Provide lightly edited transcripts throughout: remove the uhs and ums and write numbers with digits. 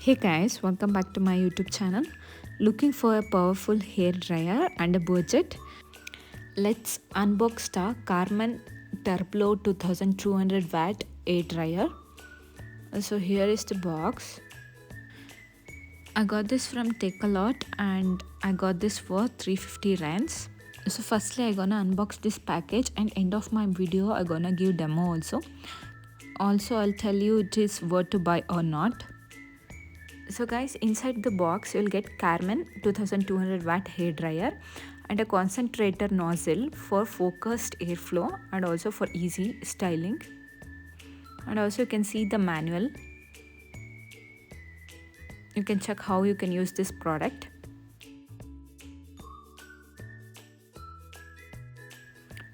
Hey guys, welcome back to my YouTube channel. Looking for a powerful hair dryer and a budget? Let's unbox the Carmen Turbo 2200 watt air dryer. So here is the box. I got this from Takealot and I got this for 350 rands. So firstly I gonna unbox this package, and end of my video I gonna give demo also. Also I'll tell you it is worth to buy or not. So guys, inside the box you'll get Carmen 2200 watt hair dryer and a concentrator nozzle for focused airflow and also for easy styling. And also you can see the manual. You can check how you can use this product.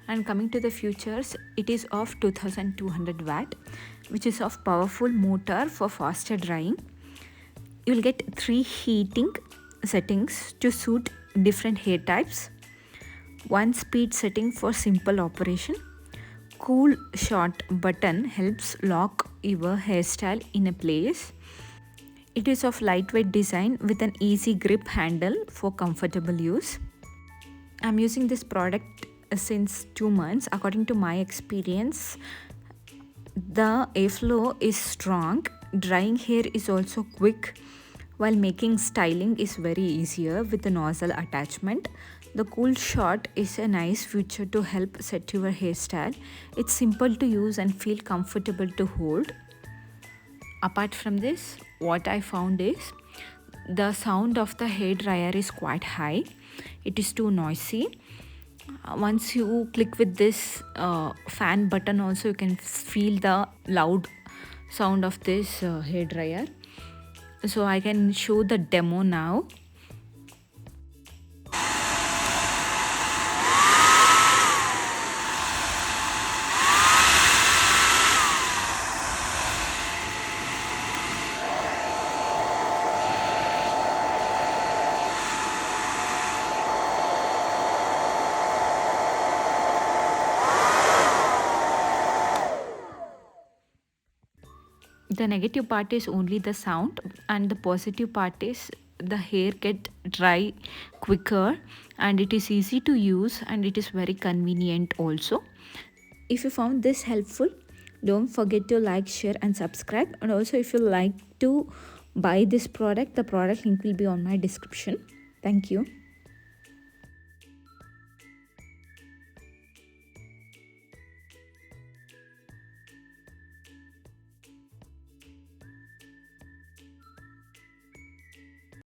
And coming to the features, it is of 2200 watt, which is of powerful motor for faster drying. You'll get 3 heating settings to suit different hair types, 1 speed setting for simple operation, cool short button helps lock your hairstyle in a place. It is of lightweight design with an easy grip handle for comfortable use. I'm using this product since 2 months. According to my experience, the airflow is strong, drying hair is also quick, while making styling is very easier with the nozzle attachment. The cool shot is a nice feature to help set your hairstyle. It's simple to use and feel comfortable to hold. Apart from this, what I found is the sound of the hair dryer is quite high. It is too noisy. Once you click with this fan button also, you can feel the loud sound of this hair dryer. So I can show the demo now. The negative part is only the sound, and the positive part is the hair get dry quicker, and it is easy to use, and it is very convenient also. If you found this helpful, don't forget to like, share and subscribe. And also if you like to buy this product, the product link will be on my description. Thank you.